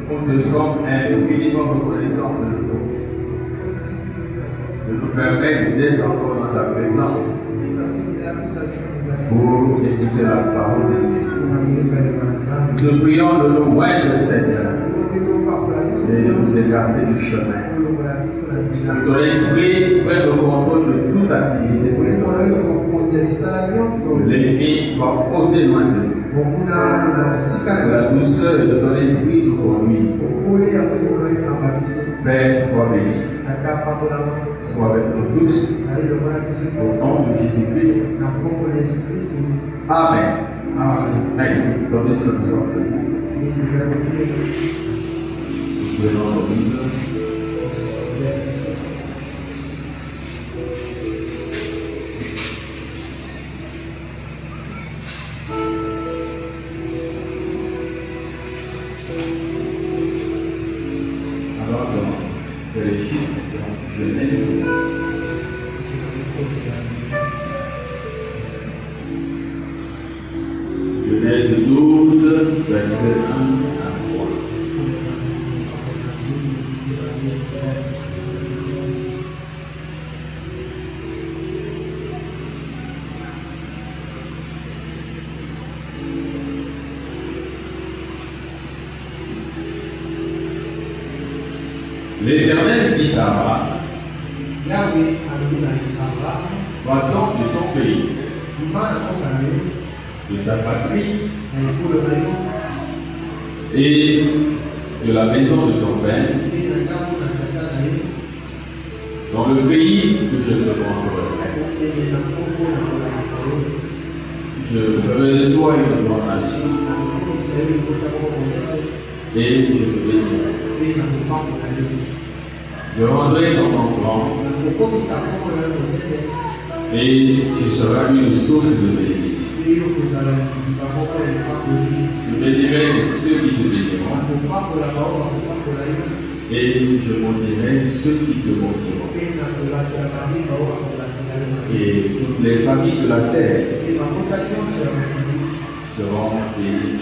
Nous te sommes infiniment reconnaissants de nous permettre d'être encore dans ta présence pour écouter la parole de Dieu. Nous te prions de nous moindre, Seigneur, et de nous écarter du chemin. Que ton esprit prenne le contrôle de toute activité présente. L'ennemi soit ôté loin de nous. Que la douceur de ton esprit nous conduise. Père, sois béni. Sois avec nous tous. Au nom de Jésus-Christ. Amen. Merci. Donnez ce que nous sommes. Prenons nos Bibles. Alors, dans l'Égypte, Genèse 12, verset 1 à 3. L'Éternel dit à Abraham, va-t'en de ton pays, de ta patrie et de la maison de ton père, dans le pays que je te montrerai. Je ferai de toi une grande nation et je te bénirai. Je rendrai dans ton plan et tu seras une source de bénédiction. Je bénirai ceux qui te béniront et je maudirai ceux qui te maudiront. Et toutes les familles de la terre seront bénies.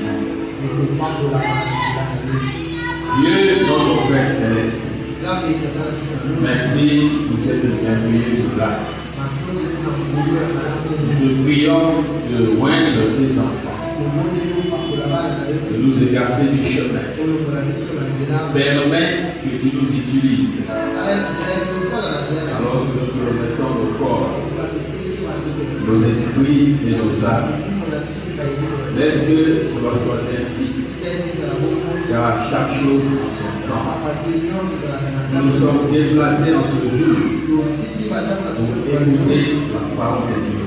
Dieu, notre Père Céleste, merci pour cette merveilleuse grâce. Nous prions de joindre tes enfants, de nous écarter du chemin. Permets que tu nous utilises alors que nous te remettons nos corps, nos esprits et nos âmes. Laisse que cela soit ainsi, car chaque chose en son temps. Nous nous sommes déplacés en ce jour pour écouter la parole de Dieu.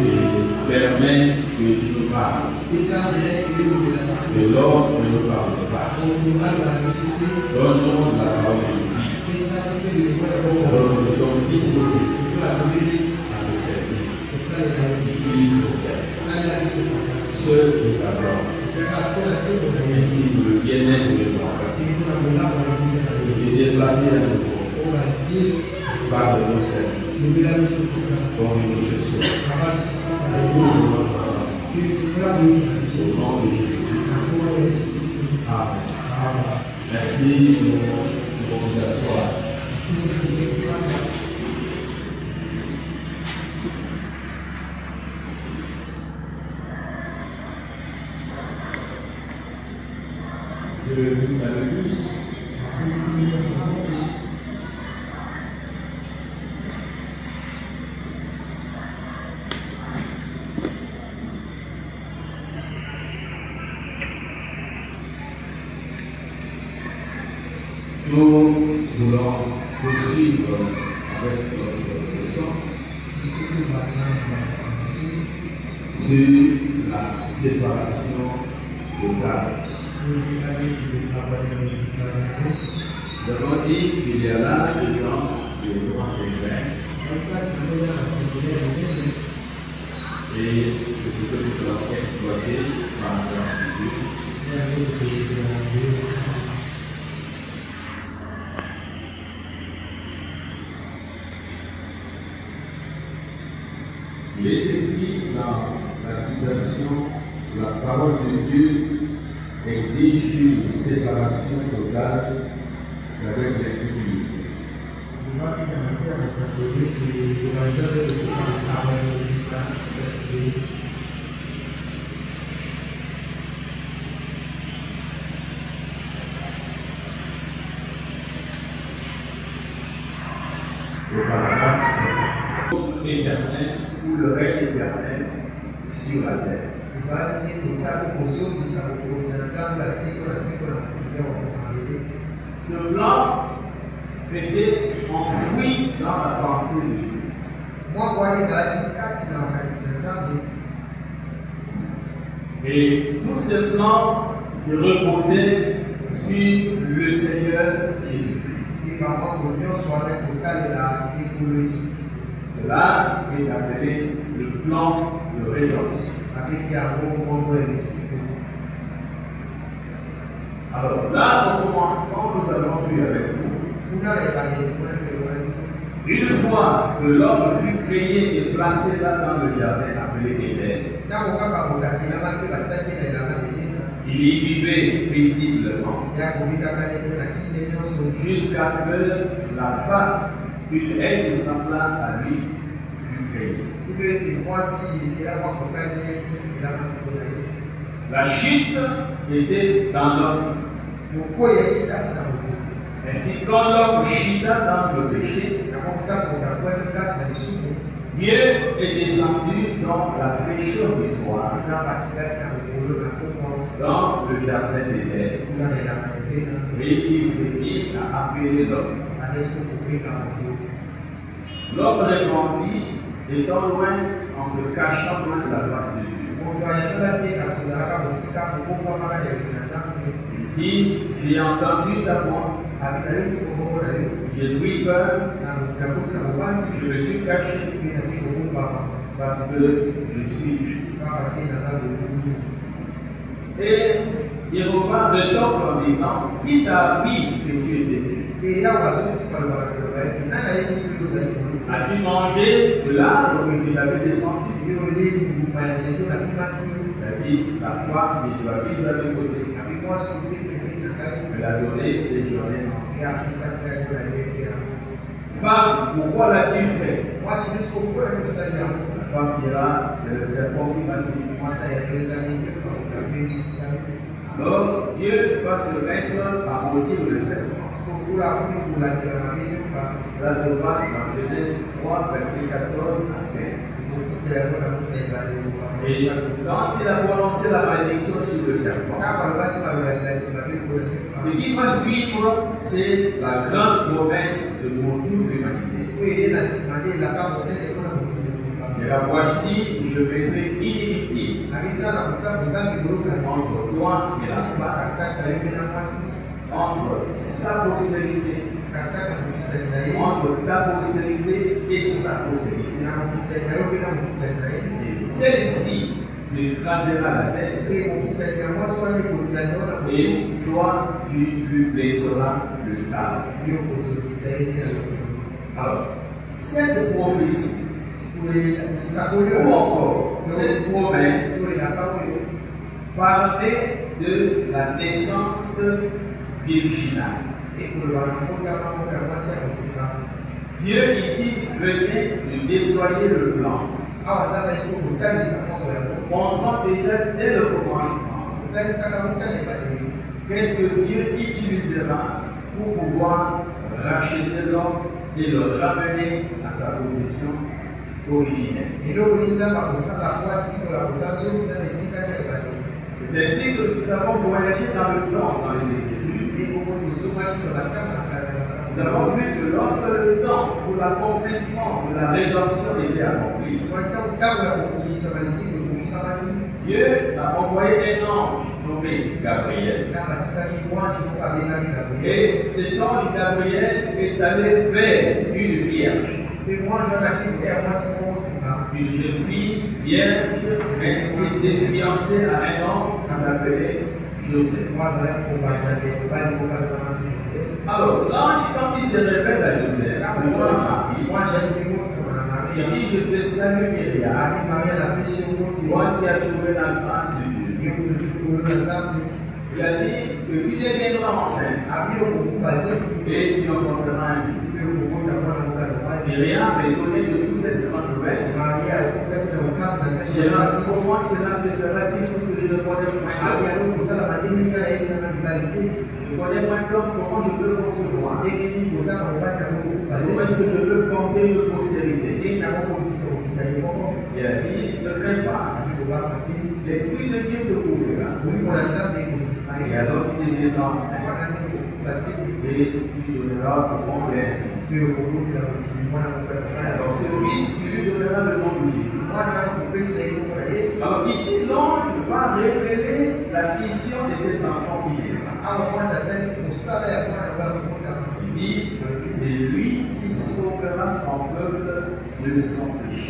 Et permets que tu nous parles. Que l'homme ne nous parle pas. Donne-nous la parole de vie. Alors nous sommes disposés à te servir. Utilise nos pères. Seul est d'abord. Ainsi pour le bien-être de ton peuple. Il s'est déplacé à nouveau. Par de nos services. Conduis-nous ce soir. Au nom de Jésus. Amen. Merci. Nous pouvons nous asseoir. Je vous salue tous. Nous voulons poursuivre avec notre leçon sur la séparation de l'âge. Nous avons dit qu'il y a là dedans le grand secret et ce que nous allons exploiter par la grâce de Dieu. Il est écrit dans la citation de la parole de Dieu exige une séparation totale avec les publics. Le paradoxe éternel ou le règne éternel sur la terre. Ce plan était enfoui dans la pensée de Dieu. Et tout ce plan se reposait sur le Seigneur Jésus-Christ. Cela est appelé le plan de rédemption. Alors là, au commencement, nous avons vu avec vous. Une fois que l'homme fut créé et placé là dans le jardin appelé Éden, il y vivait paisiblement jusqu'à ce que la femme, une aide semblable à lui, fut créée. La chute était dans l'homme. Ainsi, quand l'homme chuta dans le péché, Dieu est descendu dans la fraîcheur du soir, dans le jardin d'Éden, et il s'est mis à appeler l'homme. L'homme répondit, étant loin, en se cachant loin de la face de Dieu. Il dit, j'ai entendu ta voix, j'ai pris peur, je me suis caché, parce que je suis Dieu. Et il revint de temps en disant, qui t'a appris que tu étais Dieu? As-tu mangé de l'arbre que je t'avais défendu? Il dit, la foi que tu as mise à mes côtés, me l'a donné des journées. Femme, pourquoi l'as-tu fait? La femme dira, c'est le serpent qui m'a séduit. Alors, Dieu va se mettre à maudire le serpent. Cela se passe dans Genèse 3, verset 14 à 15. Et quand il a prononcé la malédiction sur le serpent, ce qui va suivre, c'est la grande promesse de toute l'humanité. Et la voici, je mettrai inimitié entre toi et la femme, entre sa postérité, entre ta postérité et sa postérité. Et celle-ci t'écrasera la tête, et toi, tu lui blesseras le talon. Alors, cette prophétie, ou encore cette promesse, parlait de la naissance virginale. Dieu ici venait de déployer le plan. Montrant déjà dès le commencement qu'est-ce que Dieu utilisera pour pouvoir racheter l'homme et le ramener à sa position originelle. C'est ainsi que nous avons voyagé dans le temps, dans les Écritures. Nous avons vu que lorsque le temps pour l'accomplissement de la rédemption était accompli, Dieu a envoyé un ange nommé Gabriel. Et cet ange Gabriel est allé vers une vierge. Une jeune fille vierge, mais qui était fiancée à un homme qui s'appelait Joseph. Alors, l'ange, quand il se révèle à Joseph, il dit, je te salue Myriam, toi qui as trouvé la grâce de Dieu. Il a dit que tu deviendras enceinte et tu enfanteras un fils. Myriam est donnée de toute cette grande nouvelle. Comment cela se fera-t-il parce que je ne connais point l'homme? Je ne connais point l'homme, comment je peux concevoir? Comment est-ce que je peux compter de postérité? Il a dit, ne crains pas. L'Esprit de Dieu te couvrira. Et alors tu deviendras enceinte. Et tu donneras au monde un fils. Alors ce fils, tu lui donneras le nom de Jésus. Alors ici, l'ange va révéler la mission de cet enfant qui est là. Il dit, c'est lui qui sauvera son peuple de son péché.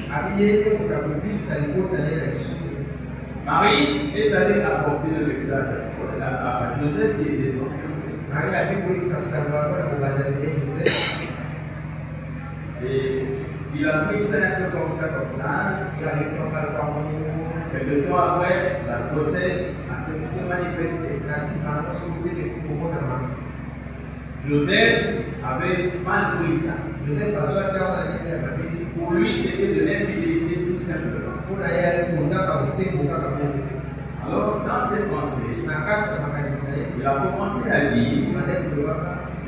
Marie est allée apporter le message à Joseph qui était son fiancé. Et il a pris ça un peu comme ça. Quelque temps après, la grossesse a se manifestée. Joseph avait mal pris ça. Pour lui, c'était de l'infidélité tout simplement. Alors, dans cette pensée, il a commencé à dire,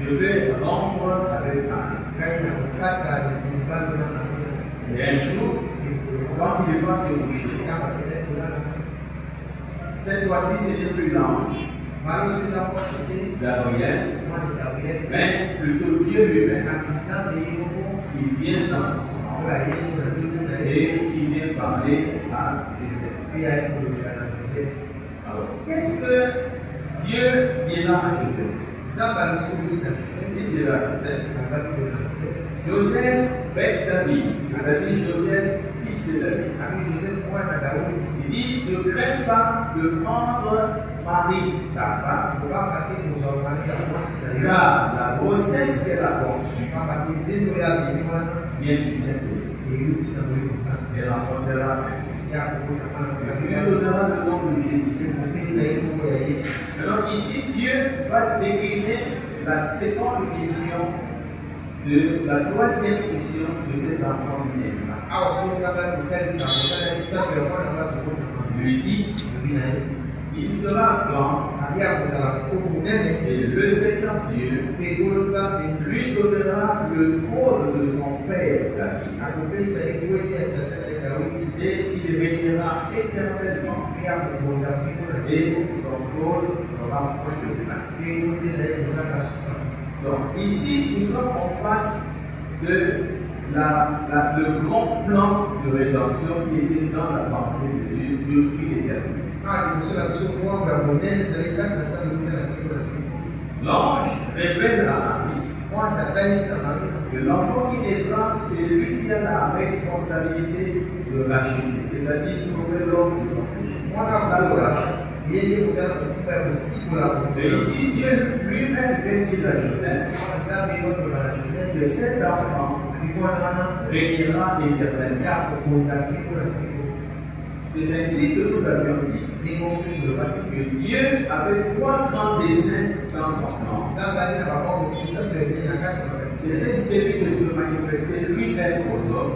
je vais rompre avec Anne. Et un jour, quand il va se coucher, cette fois-ci, ce n'est plus l'ange, Gabriel, mais plutôt Dieu lui-même. Il vient dans son sang et il vient parler à Joseph. Alors, qu'est-ce que Dieu dira à Joseph? Il dira à Joseph, Joseph, bec David, c'est-à-dire Joseph, fils de David. Il dit, ne crains pas de prendre Marie, ta femme, car la grossesse qu'elle a conçue vient du Saint-Esprit. Elle enfantera un fils. Tu lui donneras le nom de Jésus. Alors ici, Dieu va décliner la seconde mission de la troisième mission de cet enfant bien-aimé. Il lui dit, il sera grand et le Seigneur Dieu lui donnera le trône de son père David et il régnera éternellement et son trône n'aura point de fin. Donc ici nous sommes en face de le grand plan de rédemption qui était dans la pensée de Dieu depuis l'éternité. L'ange révèle à Marie que l'enfant qui naîtra, c'est lui qui a la responsabilité de racheter, c'est-à-dire sauver l'homme de son péché. Ça le rachat. Et ici, Dieu lui-même fait dire à Joseph que cet enfant régnera éternellement. C'est ainsi que nous avions dit que Dieu avait trois grands desseins dans son plan. C'était celui de se manifester lui-même aux hommes.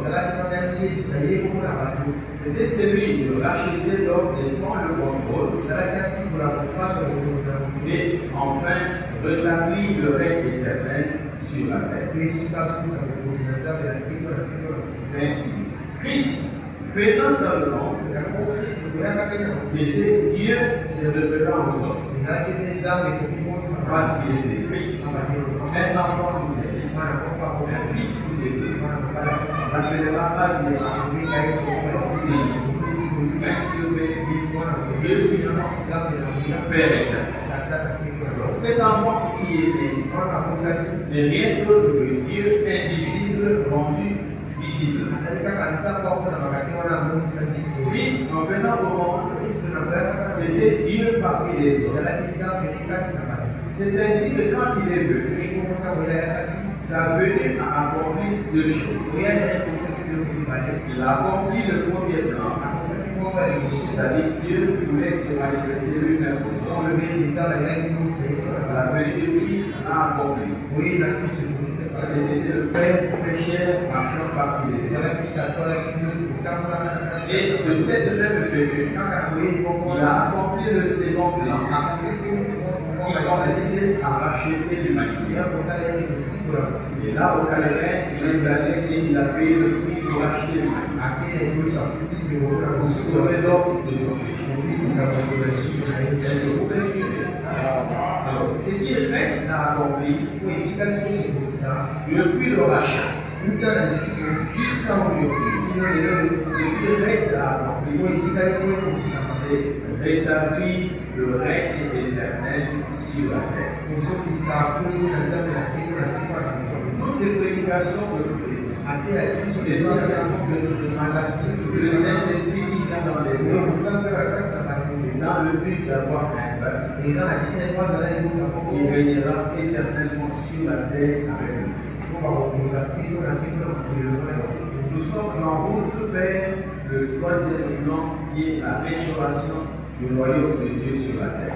C'était celui de racheter l'homme et prendre le contrôle. Et enfin, rétablir le règne éternel sur la terre. Ainsi, Christ, venant dans le monde, c'était Dieu se révélant aux hommes. Parce qu'il était lui, un enfant nous aide, un fils nous aide, appellera pas Dieu, Dieu puissant, Père éternel. Cet enfant qui est né n'est rien d'autre que Dieu invisible rendu visible. Christ, en venant au monde, c'était Dieu parmi les hommes. C'est ainsi que quand il est venu, sa venue a accompli deux choses. Il a accompli le premier plan, c'est-à-dire Dieu voulait se manifester lui-même aux hommes. La venue du Christ a accompli. Et c'était le Père pécheur marchant parmi les hommes. Et de cette même venue, il a accompli le second plan, qui consistait à racheter l'humanité. Et là, au Calvaire, il est allé et il a payé le prix pour racheter l'humanité. Pour sauver l'homme de son péché. Alors, ce qui reste à accomplir depuis le rachat jusqu'à aujourd'hui, ce qui reste à accomplir, c'est rétablir le règne éternel sur la terre. Toutes les prédications que nous faisons, les enseignements que nous demandons, le Saint-Esprit qui vient dans les hommes, dans le but d'avoir un peuple, il régnera éternellement sur la terre avec le Christ. Nous sommes en route vers le troisième plan qui est la restauration du royaume de Dieu sur la terre.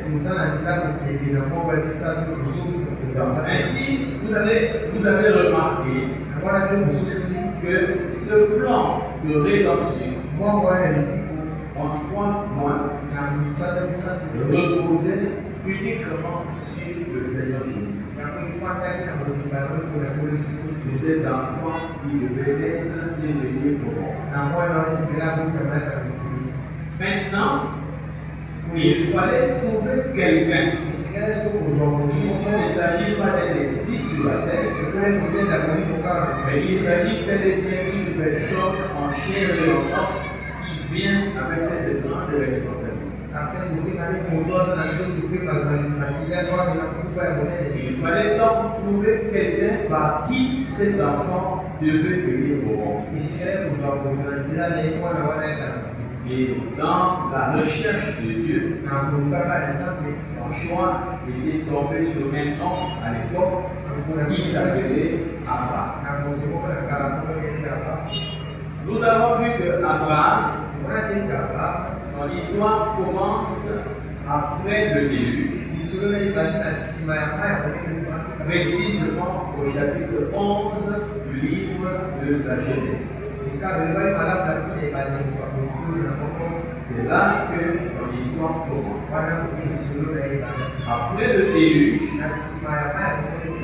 Ainsi, vous avez remarqué que ce plan de rédemption en 3 mois reposait uniquement sur le Seigneur Jésus. Vous êtes enfants qui devaient être éveillés pour moi. Maintenant, il fallait trouver quelqu'un. Puisqu'il ne s'agit pas d'un esprit sur la terre, mais il s'agit bel et bien d'une personne en chair et en os qui vient avec cette grande responsabilité. Il fallait donc trouver quelqu'un par qui cet enfant devait venir au monde. Et dans la recherche de Dieu, son choix était tombé sur un homme à l'époque qui s'appelait Abraham. Nous avons vu que Abraham, son histoire commence après le début, précisément au chapitre 11 du livre de la Genèse. C'est là que son histoire commence. Après le début,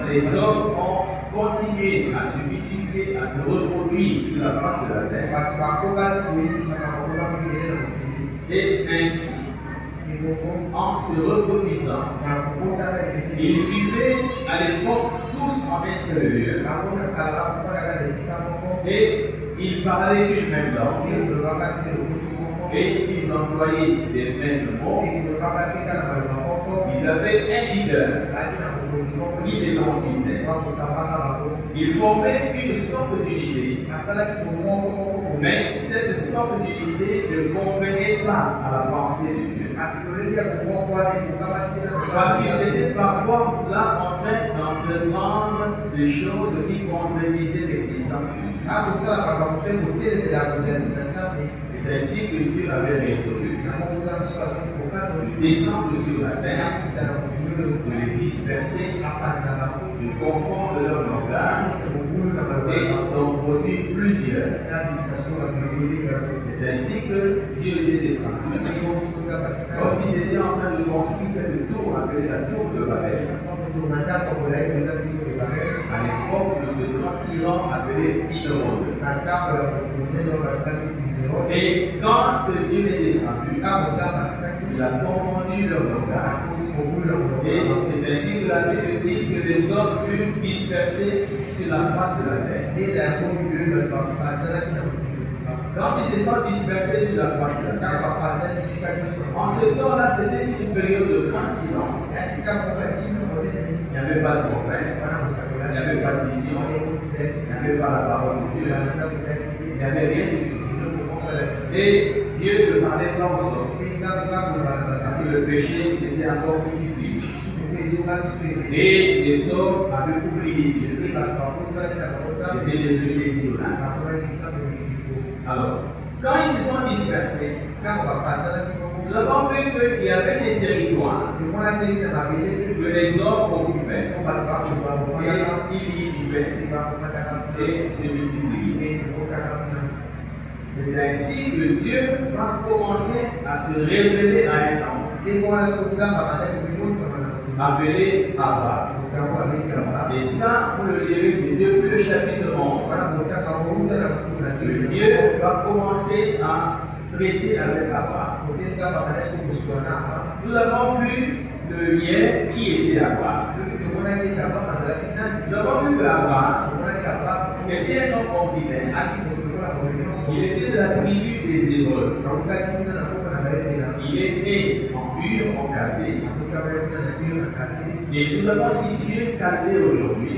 les hommes ont continué à se multiplier, à se reproduire sur la face de la terre. Et ainsi, en se reproduisant, ils vivaient à l'époque tous en un seul lieu. Et ils parlaient une même langue. Et ils employaient les mêmes mots. Ils avaient un leader qui les conduisait. Ils formaient une sorte d'unité. Mais cette sorte d'unité ne convenait pas à la pensée de Dieu. Parce qu'ils étaient parfois là en train d'entreprendre des choses qui contredisaient l'existence de Dieu. C'est ainsi que Dieu avait résolu de descendre sur la terre, de les disperser, de confondre leur langage et d'en produire plusieurs. C'est ainsi que Dieu était descendu. Lorsqu'ils étaient en train de construire cette tour appelée la tour de Babel, à l'époque de ce grand tyran appelé Nimrod. Et quand Dieu est descendu, il a confondu leur langage. Et c'est ainsi que la Bible dit que les hommes furent dispersés sur la face de la terre. Quand ils se sont dispersés sur la face de la terre, en ce temps-là, c'était une période de grand silence. Il n'y avait pas de prophète, il n'y avait pas de vision, il n'y avait pas la parole de Dieu, il n'y avait rien du tout. Et Dieu ne parlait pas aux hommes, parce que le péché s'était encore multiplié. Et les hommes avaient oublié Dieu. C'était devenu des ignorants. Alors, quand ils se sont dispersés, Quand on va partir là, nous avons vu qu'il y avait des territoires que les hommes occupaient et ils y vivaient et se multipliaient. C'est ainsi que Dieu va commencer à se révéler à un homme appelé Abraham. Et ça, vous le lirez, c'est Deux chapitre 11. Que Dieu va commencer à traiter avec Abraham. Nous avons vu le lien qui était Abraham. Nous avons vu qu'Abraham était un homme ordinaire. Il était de la tribu des Hébreux. Il est né en Ur, en Chaldée. Et nous avons situé Chaldée aujourd'hui,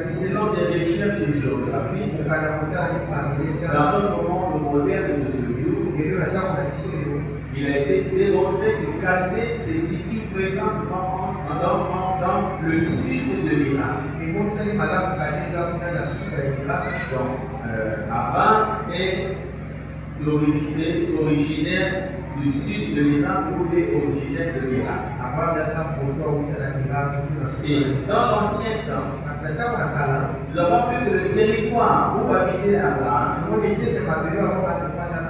selon des recherches géographiques, dans notre monde moderne de ce jour. Il a été démontré que Chaldée se situe présentement dans le sud de l'Irak. Donc, Abraham est originaire du sud de l'Irak ou est originaire de l'Irak. Et dans l'ancien temps, nous avons vu que le territoire où habitait Abraham,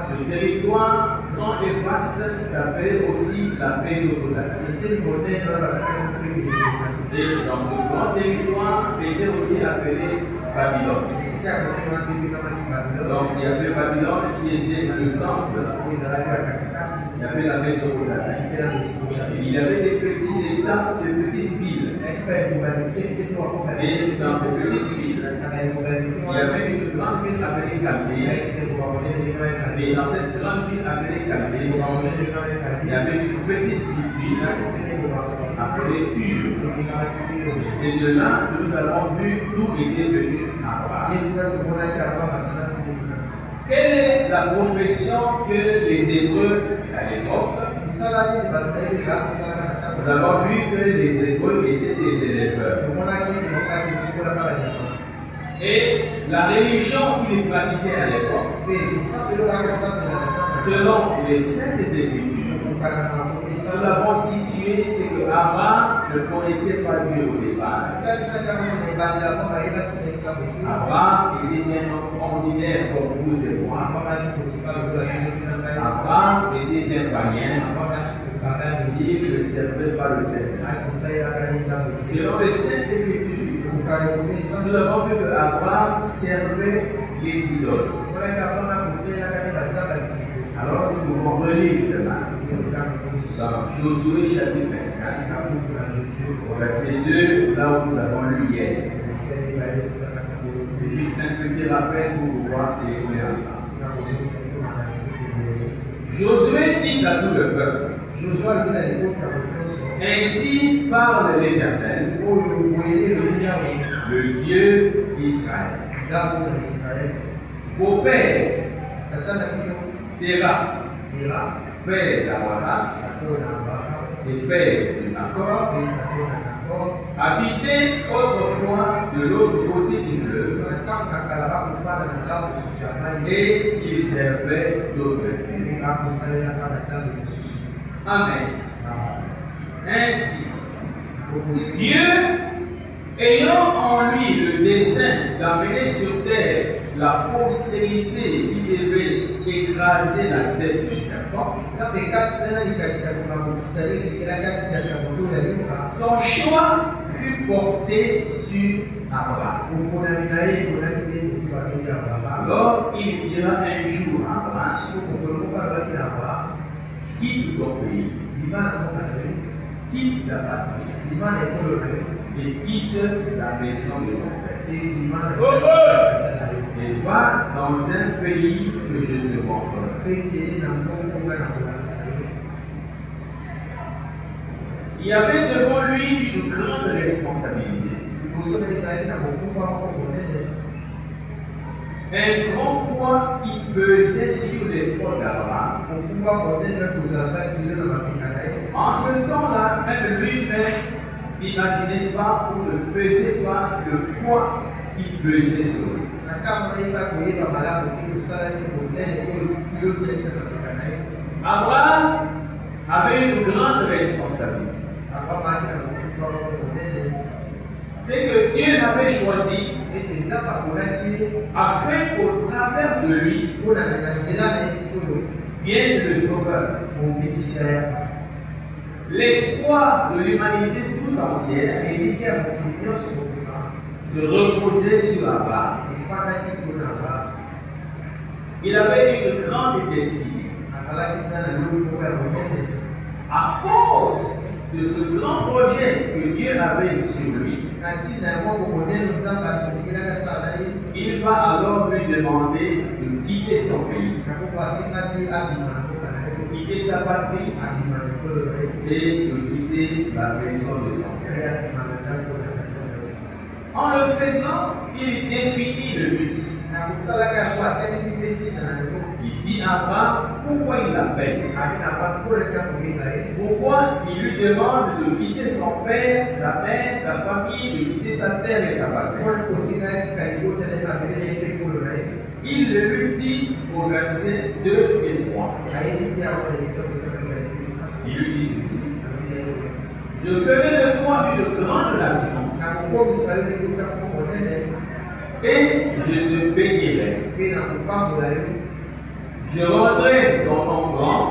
ce territoire grand et vaste s'appelait aussi la Mésopotamie. Et dans ce grand territoire était aussi appelé Babylone. Donc il y avait Babylone qui était le centre, il y avait la Mésopotamie, il y avait des petits états, des petites villes. Et dans ces petites villes, il y avait une grande ville appelée Chaldée. Et dans cette grande ville appelée Chaldée, il y avait une petite ville appelée Ur. C'est de là que nous avons vu d'où était venu Abraham. Quelle est la profession que les Hébreux à l'époque? Nous avons vu que les Hébreux étaient des éleveurs. Et la religion qu'ils pratiquaient à l'époque, selon les saintes Écritures, nous l'avons situé, c'est que Abraham ne connaissait pas Dieu au départ. Abraham était un homme ordinaire comme vous et moi. Abraham était un païen. Il ne servait pas le Seigneur. Selon les saintes Écritures, nous avons vu que Abraham servait les idoles. Alors nous pouvons relire cela dans Josué chapitre 24, verset 2, là où nous avons lu hier. C'est juste un petit rappel pour pouvoir écouter ensemble. Josué dit à tout le peuple: ainsi parle l'Éternel, le Dieu d'Israël. Vos pères, Téra, père d'Abraham et père de Nacor, habitaient autrefois de l'autre côté du fleuve et ils servaient d'autres dieux. Amen. Ainsi, Dieu, ayant en lui le dessein d'amener sur terre la postérité qui devait écraser la tête du serpent, son choix fut porté sur Abraham. Alors il dira un jour à Abraham: quitte ton pays, quitte ta patrie, et quitte la maison de ton père. Et va dans un pays que je te montrerai. Il y avait devant lui une grande responsabilité. Un grand poids qui pesait sur l'épaule d'Abraham. En ce temps-là, même lui-même n'imaginait pas ou ne pesait pas le poids qui pesait sur lui. Abraham avait une grande responsabilité. C'est que Dieu l'avait choisi afin qu'au travers de lui vienne le Sauveur. L'espoir de l'humanité tout entière se reposait sur Abraham. Il avait une grande destinée. À cause de ce grand projet que Dieu avait sur lui, il va alors lui demander de quitter son pays, quitter sa patrie et de quitter la maison de son père. En le faisant, il définit le but. Il dit à Abraham pourquoi il l'appelle. Pourquoi il lui demande de quitter son père, sa mère, sa famille, de quitter sa terre et sa patrie. Il lui dit au verset 2 et 3. Il lui dit ceci. Je ferai de toi une grande nation. Et je te bénirai. Je rendrai ton nom grand.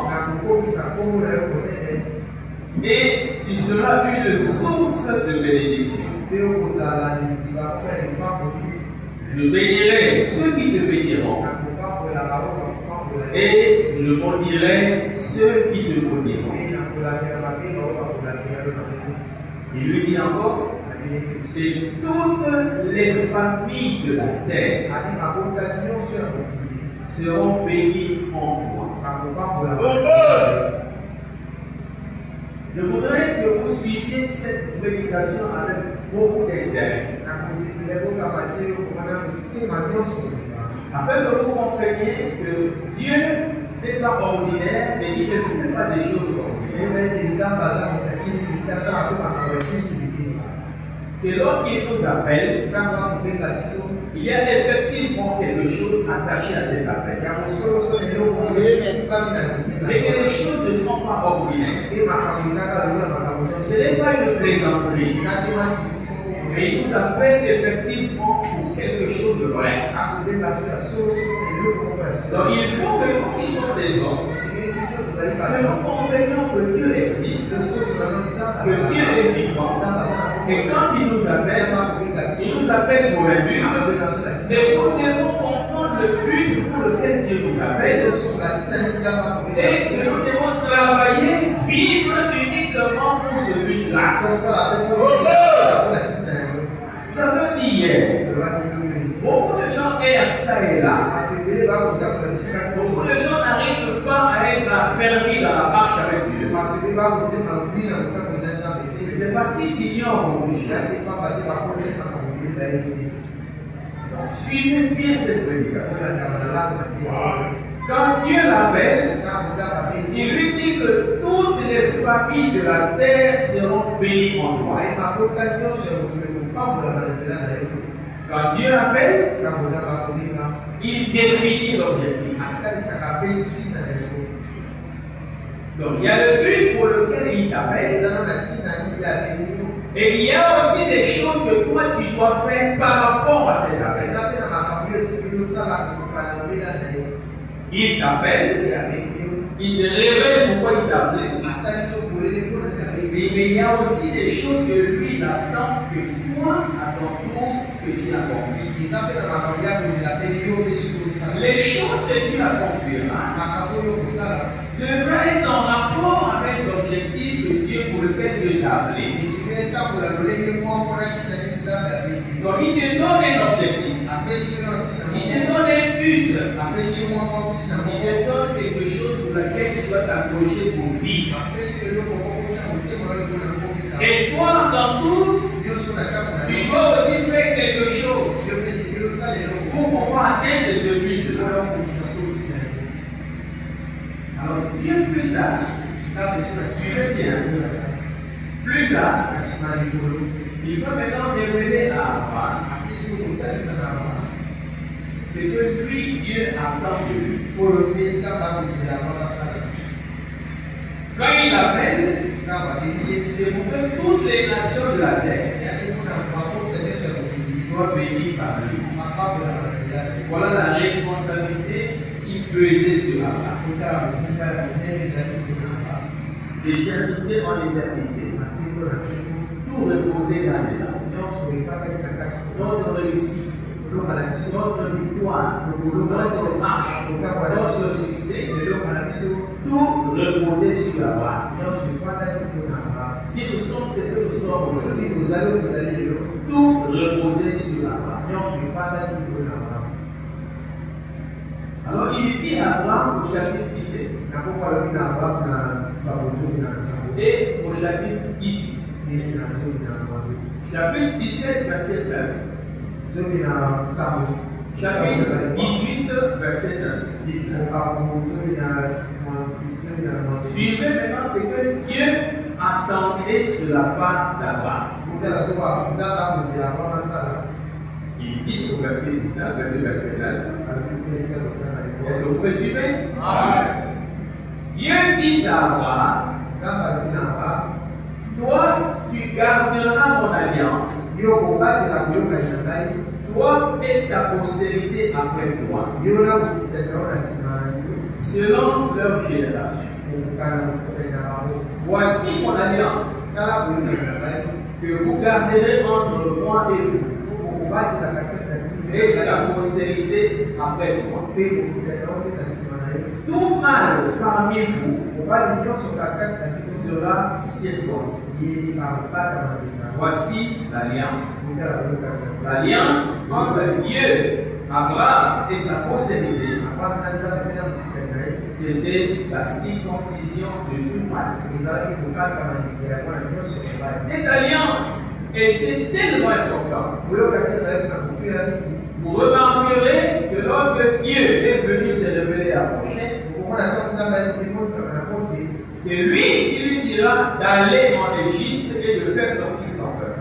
Et tu seras une source de bénédiction. Je bénirai ceux qui te béniront. Et je maudirai ceux qui te maudiront. Il lui dit encore, et toutes les familles de la terre seront bénies en moi. Je voudrais que vous suiviez cette prédication avec beaucoup d'intérêt, afin que vous compreniez que Dieu n'est pas ordinaire, mais il ne fait pas des choses ordinaires. C'est lorsqu'il nous appelle, il y a effectivement quelque chose attaché à cet appel. Mais que les choses ne sont pas ordinaires. Ce n'est pas une plaisanterie. Mais il nous appelle effectivement pour quelque chose de vrai. Donc il faut que nous qui sommes des hommes, que nous comprenions que Dieu existe, que Dieu est vivant, et quand il nous appelle pour un but, et nous devons comprendre le but pour lequel Dieu nous appelle, et que nous devons travailler, vivre uniquement pour ce but-là. Je veux dire, beaucoup de gens aiment ça et là. Beaucoup de gens n'arrivent pas à être affermis dans la marche avec Dieu. C'est parce qu'ils ignorent mon péché. Suivez bien cette prédication. Quand Dieu l'appelle, il lui dit que toutes les familles de la terre seront bénies en toi. Quand Dieu appelle, il définit l'objectif. Donc il y a le but pour lequel il t'appelle. Et il y a aussi des choses que toi tu dois faire par rapport à cet appel. Il t'appelle, il te révèle pourquoi il t'appelle. Mais il y a aussi des choses que lui il attend que toi, à ton tour, que tu accomplisses. Les choses que tu accompliras devraient être en rapport avec l'objectif de Dieu pour lequel Dieu t'a appelé. Donc il te donne un objectif. Il te donne un but. Il te donne quelque chose pour lequel tu dois t'approcher pour vivre. Et toi, dans tout, tu dois aussi faire quelque chose pour pouvoir atteindre ce but. Alors, bien plus tard, suivez bien, plus tard, il va maintenant révéler à Abraham c'est que lui, Dieu attend de lui. Quand il appelle, c'est pour que toutes les nations de la terre soient bénies par lui. Voilà la responsabilité qui pesait sur Abraham. D'éternité en éternité, tout reposer dans les là. Notre réussite, notre victoire, notre marche, notre succès, tout reposer sur Abraham. Si nous sommes ce que nous sommes aujourd'hui, tout reposer sur Abraham. Alors il dit à Abraham au chapitre 17 et au chapitre 18. Chapitre 17, verset 1. Chapitre 18, verset 19. Suivez maintenant ce que Dieu attendait de la part d'Abraham. Il dit au verset 19, verset 9. Est-ce que vous pouvez suivre? Dieu dit à Abraham, toi, tu garderas mon alliance. Toi et ta postérité après toi, selon leur génération. Voici mon alliance que vous garderez entre moi et vous, et ta postérité après moi. Tout mâle parmi vous sera circoncis. Voici l'alliance. L'alliance entre Dieu, Abraham et sa postérité, c'était la circoncision de tout mâle. Cette alliance était tellement importante. Vous remarquerez que lorsque Dieu est venu se révéler à Moshe, c'est lui qui lui dira d'aller en Égypte et de faire sortir son peuple.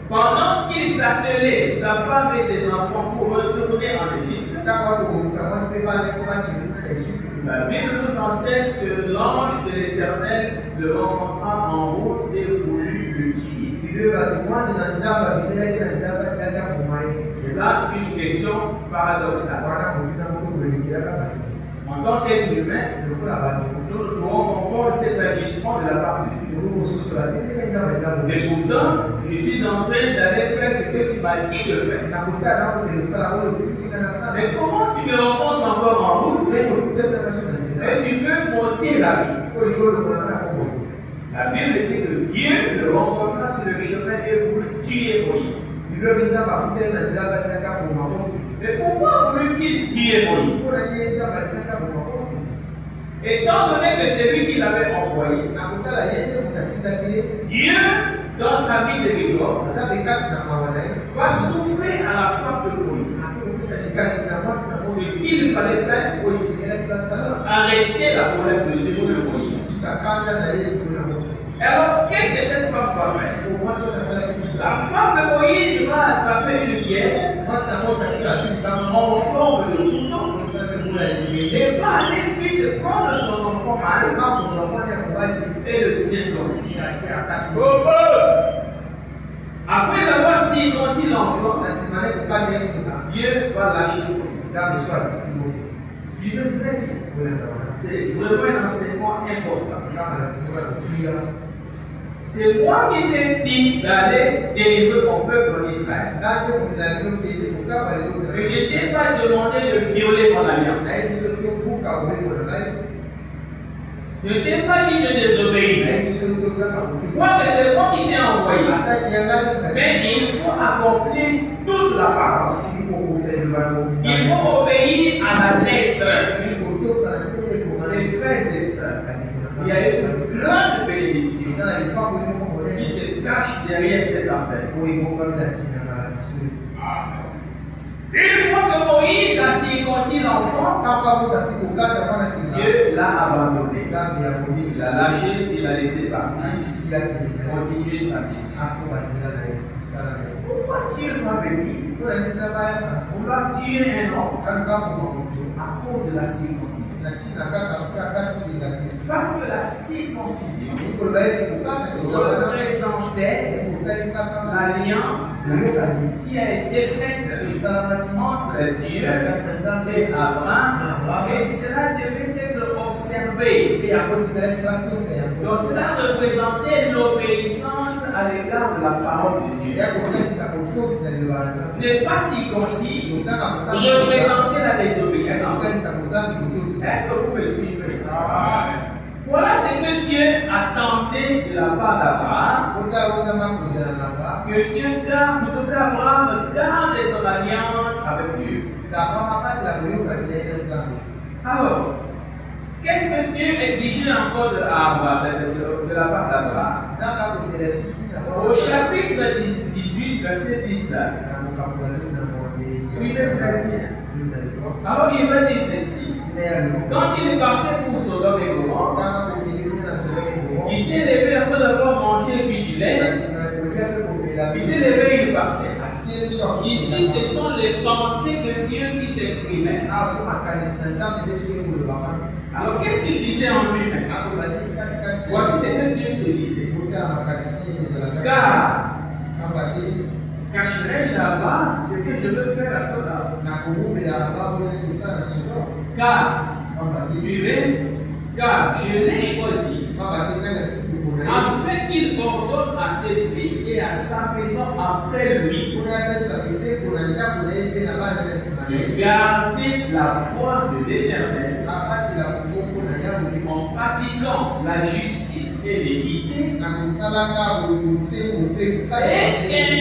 Pendant qu'il s'appelait sa femme et ses enfants pour retourner en Égypte, la Bible nous enseigne que l'ange de l'Éternel le rencontra en route et voulut le tuer. C'est là une question paradoxale. En tant qu'être humain, nous ne pouvons comprendre cet agissement de la part de Dieu. Et pourtant, je suis en train d'aller faire ce que tu m'as dit de faire. Mais comment tu me rencontres encore en route et tu veux monter la vie? La Bible dit que Dieu le rencontra sur le chemin et vous tuer Moïse. Mais pourquoi voulait-il tuer Moïse? Étant donné que c'est lui qui l'avait envoyé, Dieu, dans sa miséricorde, va souffler à la femme de Moïse. Ce qu'il fallait faire, arrêter la colère de Dieu sur Moïse. Alors, qu'est-ce que cette femme va faire? La femme de Moïse va attraper une pierre en forme de couteau et va aller vite prendre son enfant mâle et le circoncire. Après avoir circoncis l'enfant, Dieu va lâcher Moïse. Suivez très bien. C'est vraiment un enseignement important. C'est moi qui t'ai dit d'aller délivrer ton peuple en Israël. Mais je ne t'ai pas demandé de violer mon alliance. Je ne t'ai pas dit de désobéir. Moi, c'est moi qui t'ai envoyé. Mais il faut accomplir toute la parole. Il faut obéir à la lettre. Mes frères et sœurs, il y a une grande bénédiction qui se cache derrière cet enseignement. Une fois que Moïse a circoncis l'enfant, Dieu l'a abandonné. Il l'a lâché, il l'a laissé partir. Continuer sa mission. pourquoi Dieu va venir vouloir tuer un homme à cause de la circoncision? Parce que la circoncision représentait l'alliance qui a été faite entre Dieu et Abraham, et cela devait être observé. Donc cela représentait l'obéissance à l'égard de la parole de Dieu. Ne pas circoncis représentait la désobéissance. Est-ce que vous me suivez? Voilà ce que Dieu a tenté de la part d'Abraham. Que Dieu garde, que Abraham garde son alliance avec Dieu. Alors, qu'est-ce que Dieu exigeait encore de la part d'Abraham? Au chapitre 18, verset 10 là. Suivez très bien. Alors il va dire ceci. Quand il partait pour Sodome et Gomorrhe, il s'est levé après d'avoir mangé du lait. Il s'est levé et il partait. Ici, ce sont les pensées de Dieu qui s'exprimaient. Alors, qu'est-ce qu'il disait en lui-même? Voici ce que Dieu te disait. Car cacherai-je là-bas ce que je veux faire à Sodome? Car, suivez, car je l'ai choisi afin qu'il ordonne à ses fils et à sa maison après lui de garder la foi de l'Éternel en pratiquant la justice et l'équité, et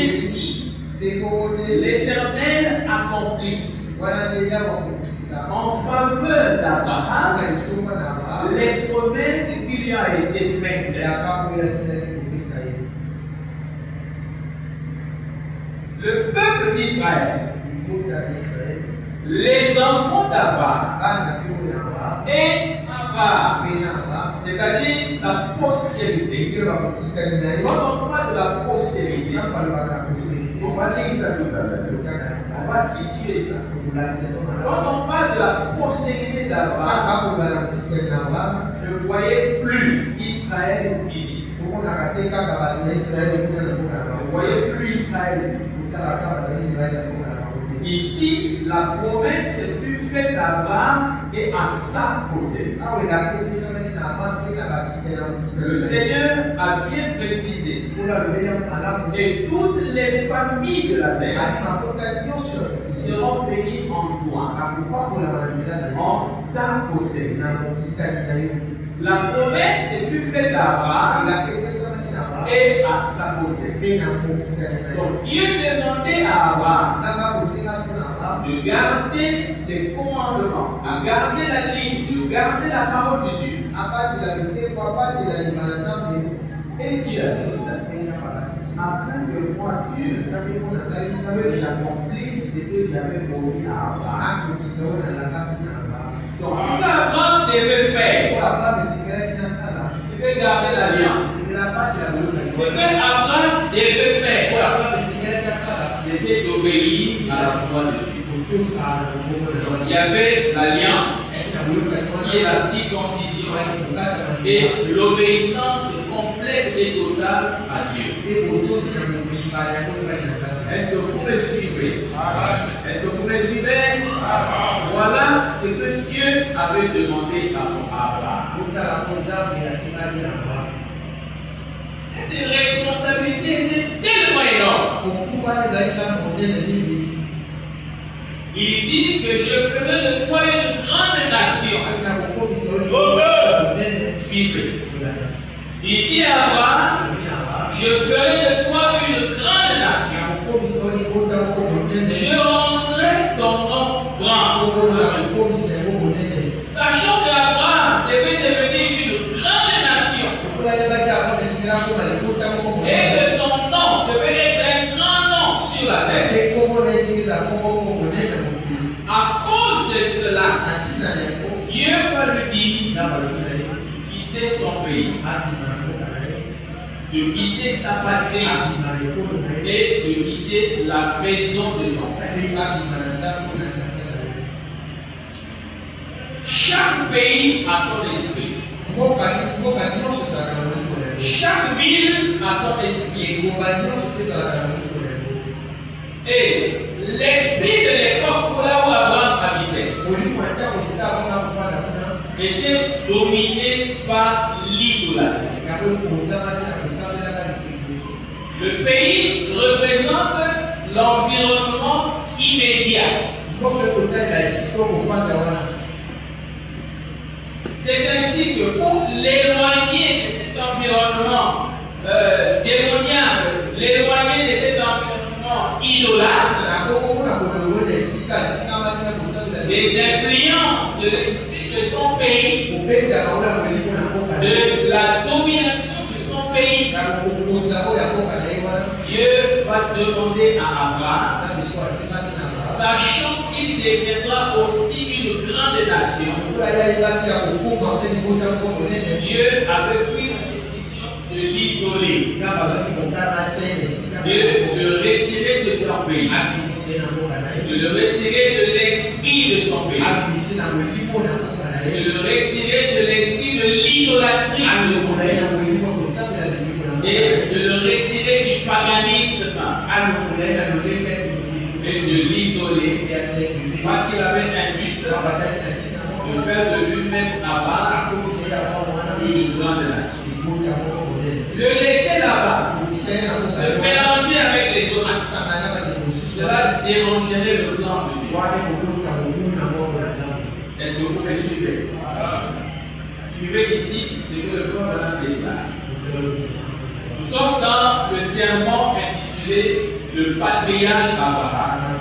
ainsi l'Éternel accomplisse en faveur d'Abraham les promesses qui lui ont été faites. Le peuple d'Israël, les enfants d'Abraham et Abraham, c'est-à-dire sa postérité. Quand on parle de la postérité, on va lire ça tout à l'heure. On va situer ça. Quand on parle de la postérité d'Abraham, ne voyez plus Israël physique. Ne voyez plus Israël. Ici, la promesse fut faite à Abraham et à sa postérité. Le Seigneur a bien précisé que toutes les familles de la terre seront bénies en toi, en ta postérité. La promesse fut faite à Abraham et à sa postérité. Donc Dieu demandait à Abraham de garder les commandements, de garder la ligne, de garder la parole de Dieu. Et Dieu ajoute, afin que moi, Dieu, que j'accomplisse ce que j'avais promis à Abraham. Donc, ce qu'Abraham devait faire, il devait garder l'alliance. Ce qu'Abraham devait faire, c'était d'obéir à la voix de Dieu. Il y avait l'alliance, qui est la circoncision, et l'obéissance complète et totale à Dieu. Est-ce que vous me suivez? Est-ce que vous me suivez? Voilà ce que Dieu avait demandé à Abraham. Cette responsabilité était tellement énorme. Il dit que je ferai de toi une grande nation. Suivez. Il dit à Abraham, je ferai de toi une grande nation. Je rendrai ton nom grand. Sachant qu'Abraham devait devenir une grande nation. Et que son nom devait être un grand nom sur la terre. À cause de cela, Dieu va lui dire quitter son pays de quitter sa patrie et de quitter la maison de son père. Chaque pays a son esprit. Chaque ville a son esprit. Et l'esprit de l'époque pour là où Abraham habitait était dominé par l'idolâtrie. Le pays représente l'environnement immédiat. C'est ainsi que pour l'éloigner de cet environnement démoniaque, l'éloigner de cet environnement idolâtre, les influences de l'esprit de son pays, de la domination de son pays, Dieu va demander à Abraham, sachant qu'il deviendra aussi une grande nation, Dieu avait pris la décision de l'isoler, de le retirer de son pays, de le retirer de l'esprit de son pays, de le retirer de l'esprit de l'idolâtrie de son pays, et de le retirer du paganisme et de l'isoler, parce qu'il avait un but de faire de lui-même là-bas une grande nation. Le laisser là-bas, se mélanger avec les autres, cela dérangerait le plan de Dieu. Est-ce que vous me suivez? Suivez ici ce que le corps de la déclare. Nous sommes dans le sermon intitulé Le patriarche Abraham,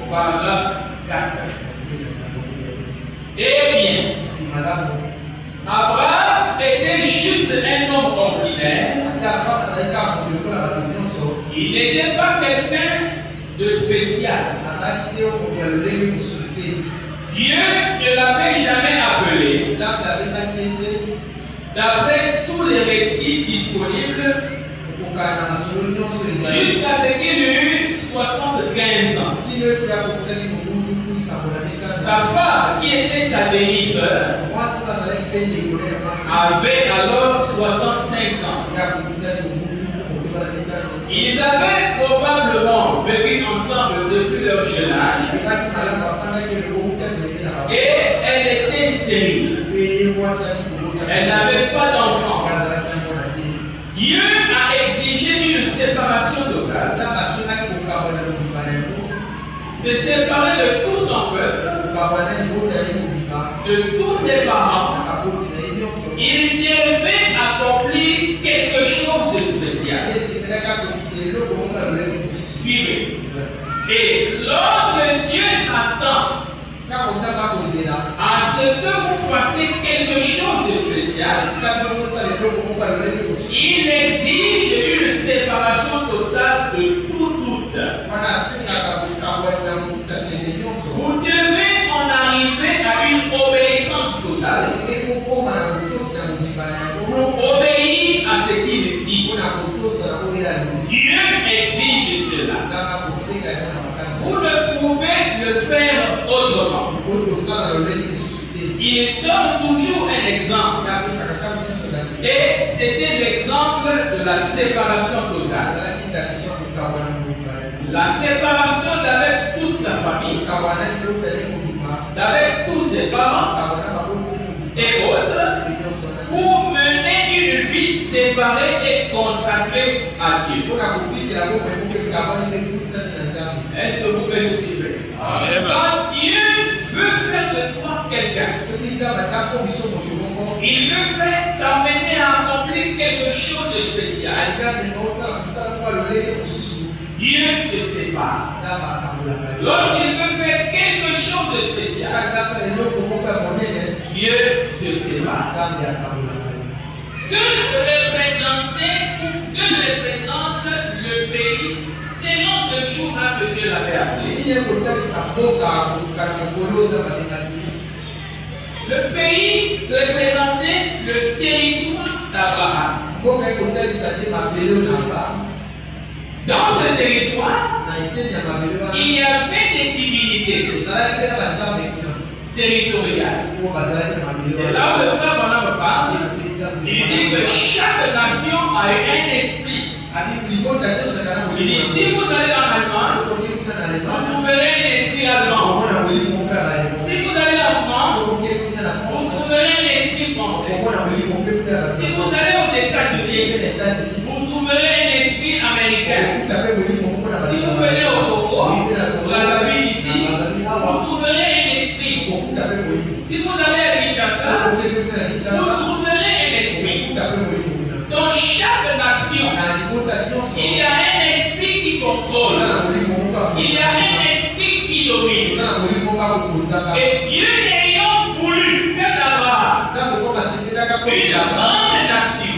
au paragraphe 4. Eh bien, Abraham était juste un homme ordinaire. Il n'était pas quelqu'un de spécial. Dieu ne l'avait jamais appelé. D'après tous les récits disponibles, jusqu'à ce qu'il eût 75 ans. Sa femme, qui était sa demi-sœur, avait alors 65 ans. Ils avaient probablement vécu ensemble depuis leur jeune âge. Et elle était stérile. Elle n'avait pas d'enfant. Dieu a exigé une séparation totale. Se séparer de tout son peuple, de tous ses parents. Il devait accomplir quelque chose de spécial. Suivez. Et lorsque Dieu s'attend à ce que vous fassiez quelque chose de spécial, il exige une séparation totale de tout doute. Vous devez en arriver à une obéissance totale pour obéir à ce qu'il dit. Dieu exige cela. Vous ne pouvez le faire autrement. Il donne toujours un exemple. Et c'était l'exemple de la séparation totale. La séparation d'avec toute sa famille, d'avec tous ses parents et autres, pour mener une vie séparée et consacrée à Dieu. Est-ce que vous me suivez? Quand Dieu veut faire de toi quelqu'un, il veut faire t'amener à accomplir quelque chose de spécial. Dieu te sépare. Lorsqu'il veut faire quelque chose de spécial, Dieu te sépare. Que représente le pays selon ce jour-là que Dieu l'avait appelé? Le pays représentait le territoire d'Abraham. Dans ce territoire, il y avait des divinités territoriales. C'est là où le frère Branham me parle. Il dit que chaque nation a un esprit. Il dit si vous allez en Allemagne, vous trouverez un esprit allemand. Si vous allez en France, vous trouverez un esprit français. Si vous allez aux États-Unis, vous trouverez un esprit américain. Si vous venez au Togo, Brazzaville ici, vous trouverez un esprit. Si vous allez à Kinshasa, vous trouverez un esprit. Dans chaque nation, il y a un esprit qui contrôle. Il y a un esprit qui domine. Et Dieu n'ayant voulu faire d'abord une grande nation,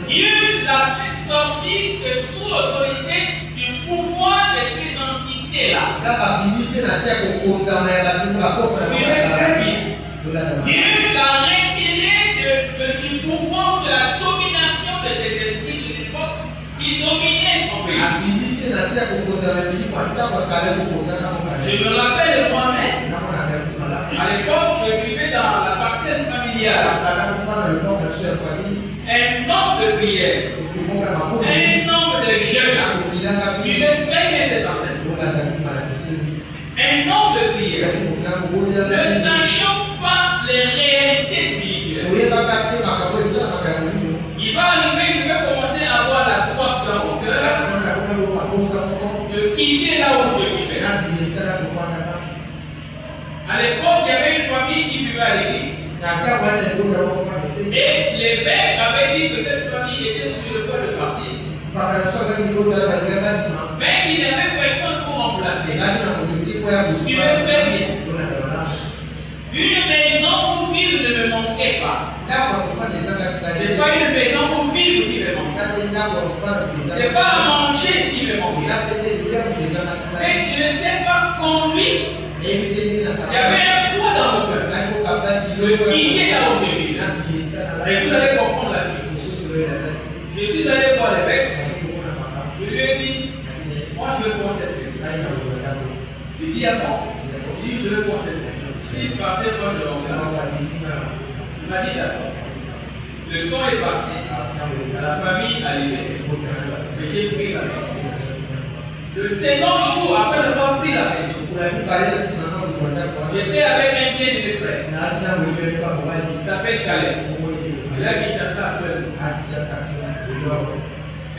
Dieu l'a fait sortir sous l'autorité du pouvoir de ces entités-là. Dieu l'a retiré du pouvoir de la domination de ces esprits de l'époque qui dominaient son pays. Je me rappelle moi-même, à l'époque, je vivais dans la parcelle familiale. Un nombre de prières, un nombre de jeûnes suivaient très bien cet enseignement. Un nombre de prières, ne sachant pas les réalités spirituelles. Il va arriver, je vais commencer à avoir la soif dans mon cœur de quitter là où je vivais. À l'époque, il y avait une famille qui vivait à l'église. Et l'évêque avait dit que cette famille était sur le point de partir. Mais il n'y avait personne pour remplacer. Suivez très bien. Une maison pour vivre ne me manquait pas. C'est pas une maison pour vivre qui me manquait. C'est pas à manger qui me manquait. Mais je ne sais pas conduire. Il y avait un poids dans mon cœur. Le quitter là où je vis. Et vous allez comprendre la suite. Je suis allé voir l'évêque. Je lui ai dit, moi je veux voir cette maison. Il dit, ah bon? Il dit, je veux voir cette maison. S'il partait, moi je l'emmène. Il m'a dit, d'accord. Le temps est passé. La famille a livré. Mais j'ai pris la maison. Le second jour, après avoir pris la maison, j'étais avec un bien de mes frères. Il s'appelle Caleb. Il a quitté ça actuellement.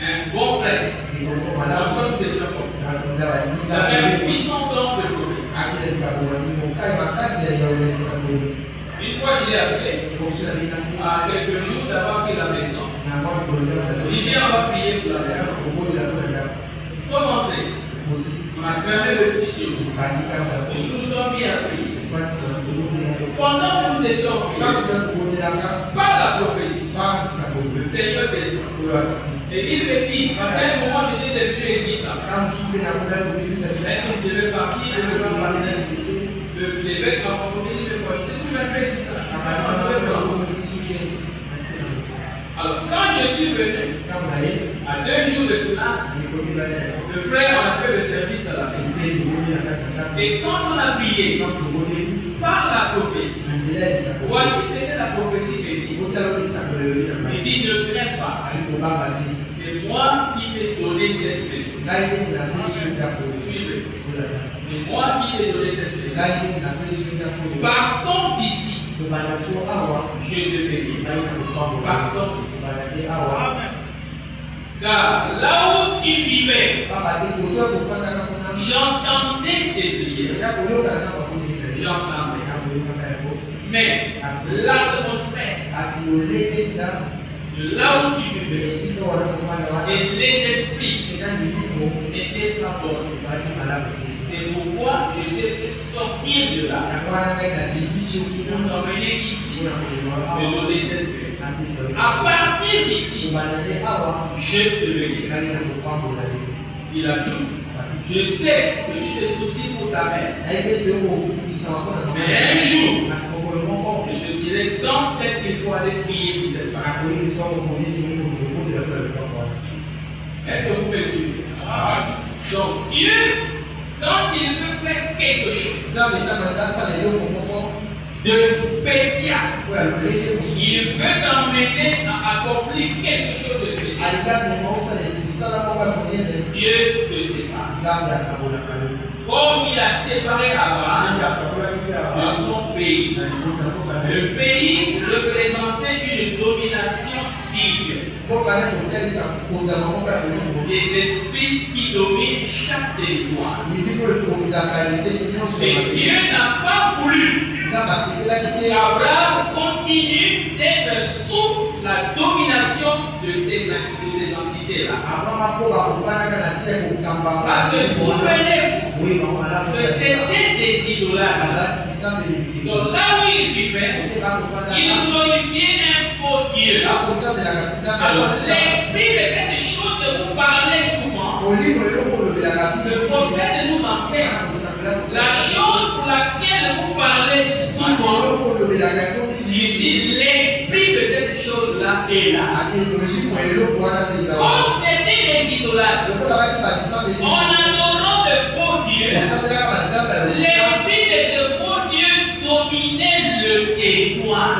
Un bon frère. Alors, comme nous étions comme ça, il avait un puissant don de prophétie. Une fois, je l'ai appelé. À quelques jours d'avoir pris la maison, il dit on va prier pour la maison. Il faut montrer. On a fermé le studio. Et nous nous sommes mis à prier. Pendant que nous étions en prière, par la prophétie, le Seigneur descend. Et il me dit, parce qu'à un moment j'étais devenu hésitant. Est-ce que je devais partir? L'évêque m'a proposé de me projeter. Tout ça fait hésitant. Alors, quand je suis venu, à 2 jours de cela, le frère a fait le service à la maison. Et quand on a prié, par la prophétie, voici c'était la prophétie de Dieu. Il dit ne crains pas. C'est moi qui t'ai donné cette maison. C'est moi qui t'ai donné cette maison. Partons d'ici. Je te bénis. Partons d'ici. Car là où tu vivais, j'entendais tes prières. J'entendais. Mais l'atmosphère, de là où tu vivais, et les esprits n'étaient pas bons. C'est pourquoi je t'ai fait sortir de là. Pour t'emmener ici, te donner cette paix. À partir d'ici, je te le dis. Il ajoute, je sais que tu te soucies pour ta mère. Mais un jour, je te dirai quand est-ce qu'il faut aller prier pour cette personne. Est-ce que vous pouvez suivre? Donc Dieu, quand il veut faire quelque chose de spécial, il veut t'emmener à accomplir quelque chose de spécial. Dieu te sépare. Comme il a séparé Abraham de son pays. Le pays représentait une domination spirituelle. Des esprits qui dominent chaque territoire. Mais Dieu n'a pas voulu qu'Abraham continue d'être sous la domination de ces entités-là. Parce que souvenez-vous que c'était des idolâtres. Donc là où il vivait, il glorifiait un faux Dieu. Alors l'esprit de cette chose que vous parlez souvent, le prophète nous enseigne la chose pour laquelle vous parlez souvent. Il dit l'esprit de cette chose-là est là. Comme c'était les idolâtres, en adorant de faux dieux, l'esprit de ce faux Dieu dominait le territoire.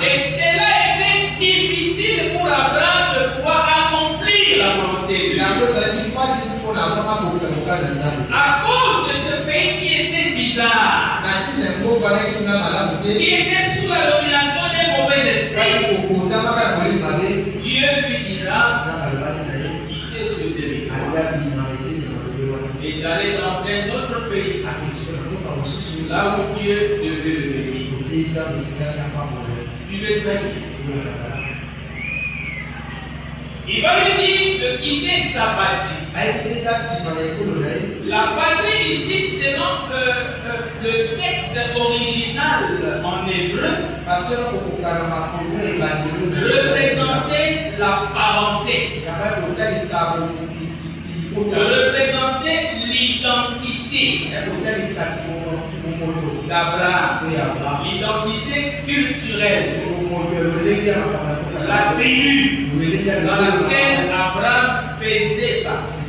Et cela était difficile pour Abraham de pouvoir accomplir la volonté de Dieu. À cause de ce pays qui était bizarre, qui était sous la domination des mauvais esprits, Dieu lui dira de quitter ce territoire et d'aller dans un autre pays, là où Dieu devait le bénir. Suivez très bien. Il va lui dire de quitter sa patrie. La patrie ici, selon le texte original en hébreu, représentait la parenté, représentait l'identité d'Abraham, l'identité culturelle, la tribu dans laquelle Abraham faisait partie.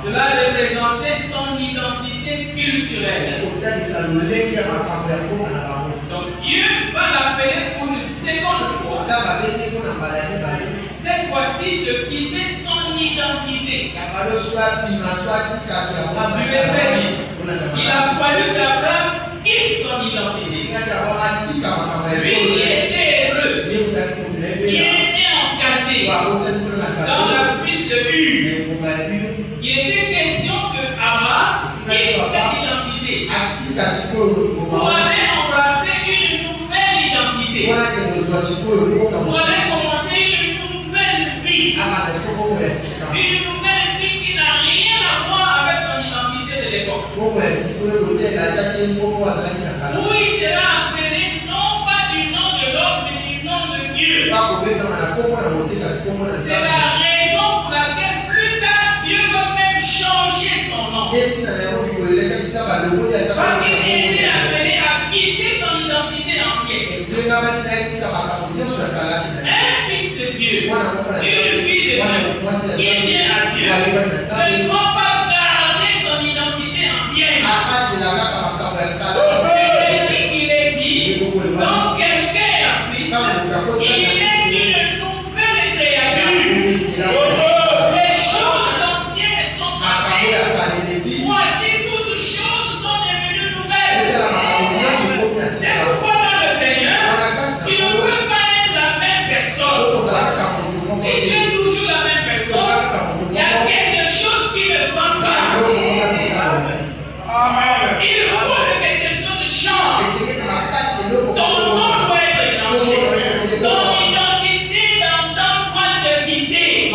Cela représentait son identité culturelle. Donc Dieu va l'appeler pour une seconde fois. Cette fois-ci de quitter son identité. Il a fallu qu'Abraham quitte son identité. Lui qui était hébreu, qui était encadré dans la ville de Ur. Il était question que Abraham quitte cette identité pour aller embrasser une nouvelle identité. Pour aller commencer une nouvelle vie. Une nouvelle vie qui n'a rien à voir avec son identité de l'époque. Où il sera appelé non pas du nom de l'homme, mais du nom de Dieu. C'est la raison pour laquelle plus tard Dieu va même changer son nom. Parce qu'il était appelé à quitter son identité ancienne. Un fils de Dieu, une fille de Dieu, qui vient à Dieu, ne doit pas garder son identité ancienne. C'est ainsi qu'il est dit, quand quelqu'un est en Christ, il est une nouvelle créature. Les choses anciennes sont passées. Voici toutes choses sont devenues nouvelles. C'est pourquoi dans le Seigneur, tu ne peux pas être la même personne. Si tu es toujours la même personne, il y a quelque chose qui ne va pas. Il faut que quelque chose change. Ton nom doit être changé. Ton identité dans ton droit de quitter.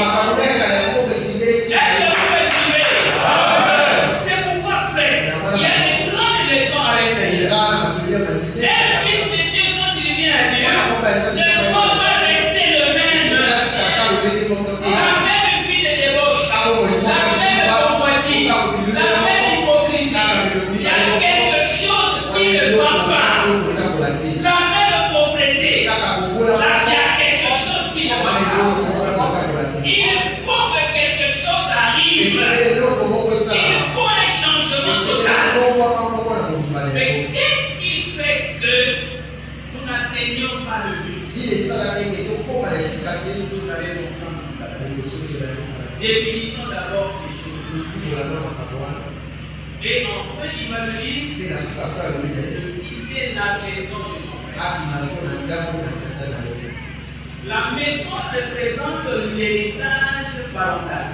C'est pourquoi frère, il y a des grandes leçons à l'intérieur. Un fils de Dieu, quand il vient à Dieu, ne doit pas rester le même. La même vie de débauche, la même convoitise, la même hypocrisie, Définissons d'abord ces choses. Et enfin, il va nous dire de quitter la maison de son père. La maison représente l'héritage parental.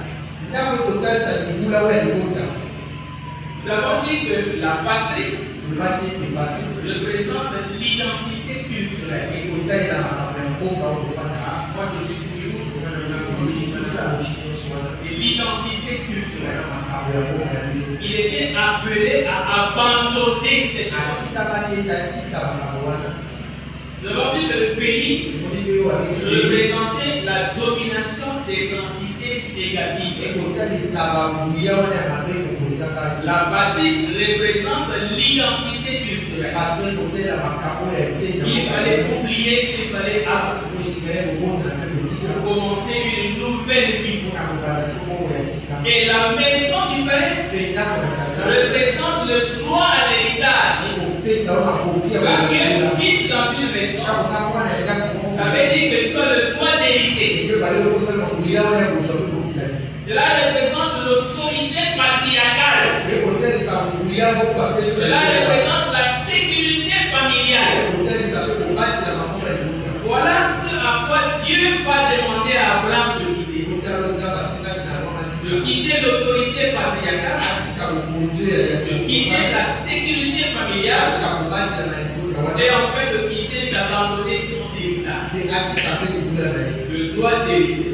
Nous avons dit que la patrie représente l'identité culturelle. Moi, je suis toujours c'est l'identité culturelle. Il était appelé à abandonner cette chose. Nous avons dit que le pays représentait la domination des entités négatives. La patrie représente l'identité culturelle. Il fallait oublier qu'il fallait pour commencer une nouvelle vie. Et la maison du Père représente le droit à l'héritage. Quand tu es fils dans une maison, ça veut dire que tu as le droit d'hériter. Cela représente l'autorité patriarcale. Cela représente la sécurité familiale. Voilà ce à quoi Dieu va demander à Abraham de quitter. De quitter l'autorité patriarcale, de quitter la sécurité familiale, et enfin de quitter, d'abandonner son héritage. Le droit d'hériter.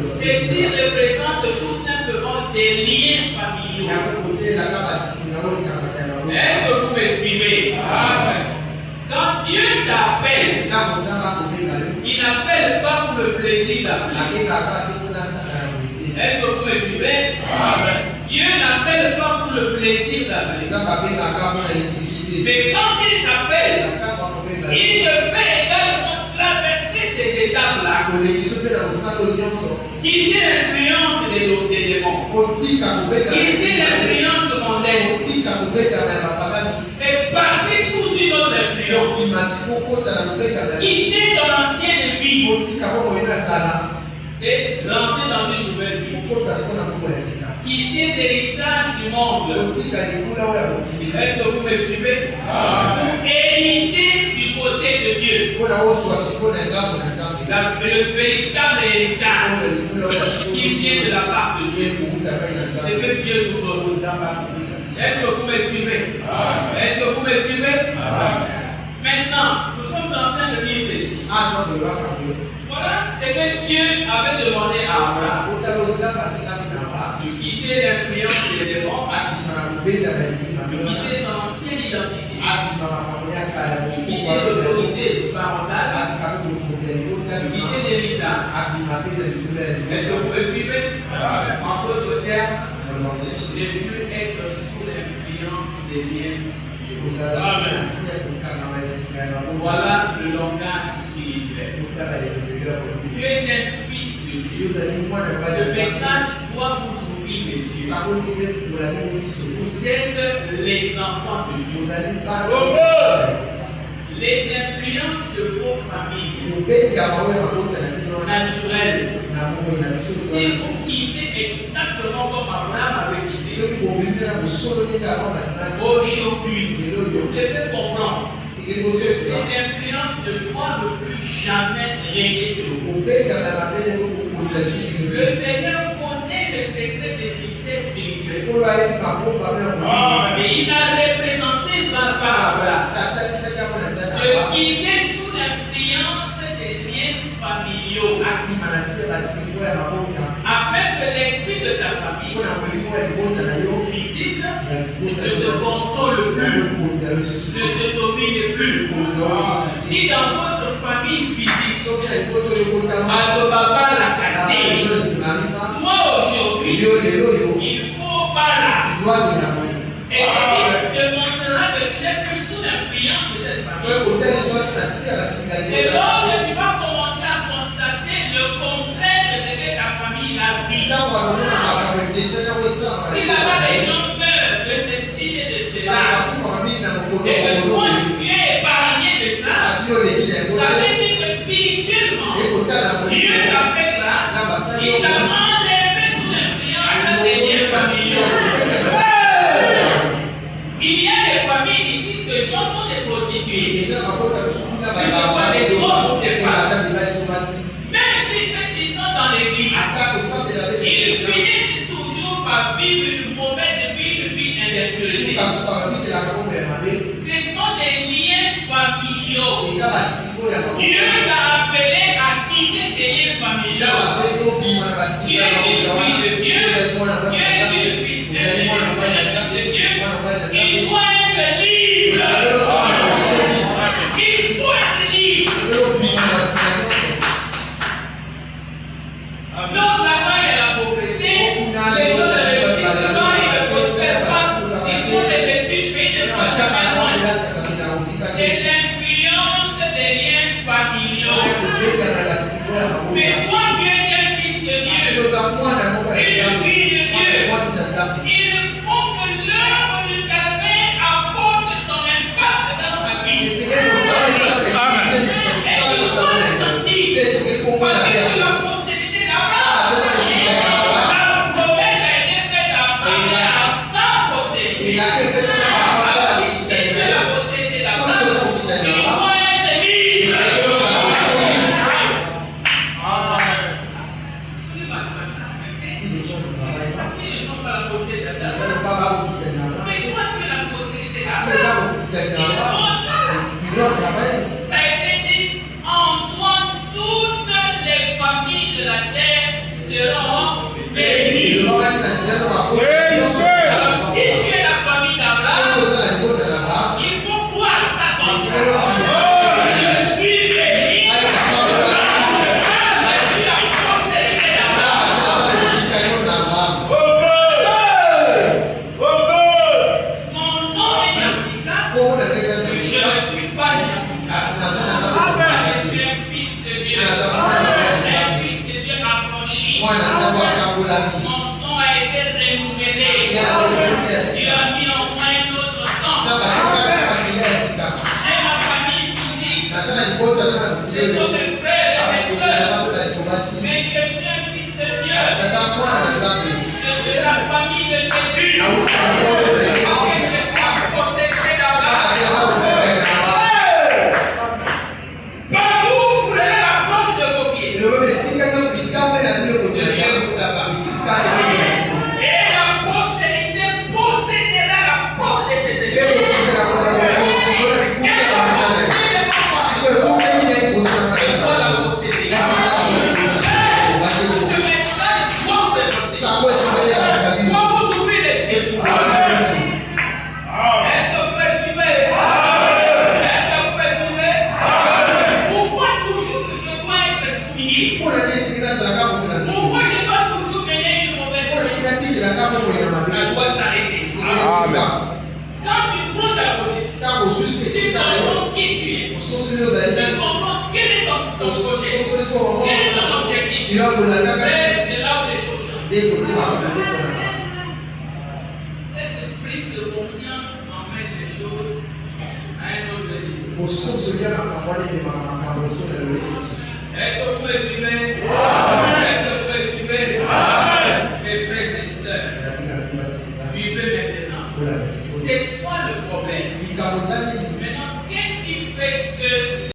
Ceci représente tout simplement des liens familiaux. Est-ce que vous me suivez? Amen. Quand Dieu t'appelle, il n'appelle pas pour le plaisir d'appeler. Est-ce que vous me suivez? Amen. Dieu n'appelle pas pour le plaisir d'appeler. Mais quand il t'appelle, il te fait également traverser ces étapes-là. Il y a l'influence des démons. Il y a l'influence mondaine. Et passer sous une autre influence. Quitter ton ancienne vie. Et rentrer dans une nouvelle vie. Quitter l'héritage du monde. Est-ce que vous me suivez? Pour hériter du côté de Dieu. Le véritable héritage qui vient de la part de Dieu. C'est que Dieu nous donne. Est-ce que vous me suivez? Est-ce que vous me suivez? Maintenant, nous sommes en train de dire ceci. Voilà ce que Dieu avait demandé à Abraham. De quitter l'influence des démons, de quitter son ancienne identité, de quitter l'autorité parentale, de quitter l'héritage. Est-ce que vous me suivez? En d'autres termes, ne plus être sous l'influence des liens. Voilà le langage spirituel. Tu es un fils de Dieu. Ce message doit vous ouvrir les yeux. Vous êtes les enfants de Dieu. Les influences de vos familles naturelles. Si vous quittez exactement comme Abraham avait quitté, aujourd'hui, vous devez comprendre que ces influences ne doivent plus jamais régner sur vous. Le Seigneur connaît le secret des mystères spirituels. Mais il a représenté par Abraham de quitter sous l'influence des liens familiaux afin que l'esprit de ta famille physique ne te contrôle plus, ne te domine plus. Si dans votre famille physique, papa l'a gâté, moi aujourd'hui, il faut pas là. Et ce qui te montrera que tu n'es que sous l'influence de cette famille. Et lorsque tu vas commencer à constater le contraire de ce que ta famille a vécu. Si là-bas les gens meurent de ceci et de cela, et que toi si tu es épargné de ça, ça veut dire que spirituellement, Dieu t'a fait grâce, il t'a enlevé une mauvaise vie, une vie interpellée. Ce sont des liens familiaux. Dieu t'a appelé à quitter ces liens familiaux. Tu es une fille de Dieu. Tu es une fils de Dieu. Il doit être libre. Il faut être libre. Donc là-bas, il y a la pauvreté. Les gens ne réussissent pas, ils ne prospèrent pas. Ils font des études, mais ils ne font jamais loin. C'est l'influence des liens familiaux. Mais toi, tu es un fils de Dieu. Une fille de Dieu. Il faut que l'œuvre du calvaire apporte son impact dans sa vie. Et tu dois le sentir. Parce que tu l'as possédé d'abord. La promesse a été faite à Abraham sans posséder. Alors si tu l'as possédé d'abord, tu dois être libre. Parce qu'ils ne sont pas la possédée d'abord. Mais toi, tu l'as possédé d'abord. Il faut ça. Ça a été dit, en toi, toutes les familles de la terre seront bénies. Alors, si tu es la famille d'Abraham, il faut croire ça comme ça. Je suis béni. Je suis la postérité d'Abraham. Mon nom est Africa. Je ne suis pas ici. Je suis un fils de Dieu. Un fils de Dieu affranchi. Mon sang a été renouvelé. Dieu a mis en moi un autre sang. J'ai ma famille physique. Les autres frères et mes soeurs. Mais je suis un fils de Dieu. Je suis la famille de Jésus. Parce que Jésus a possédé d'Abraham. Partout où vous voulez la porte de vos pieds. Je viens vous abattre. Et la postérité possédera la porte de ses ennemis. Je dois la posséder. Ce message doit vous dépasser. Doit vous ouvrir les yeux. Est-ce que vous pouvez suivre? Est-ce que vous pouvez suivre? Pourquoi toujours que je dois être souillé? Pourquoi je dois toujours mener une mauvaise vie? Ça doit s'arrêter. Quand tu prends ta position, tu comprends qui tu es. Tu comprends quel est ton projet. Quel est ton objectif. Mais c'est là où les choses changent. Cette prise de conscience emmène les choses à un autre niveau. Est-ce que vous pouvez suivre? Est-ce que vous pouvez suivre? Mes frères et sœurs, vivez maintenant. C'est quoi le problème?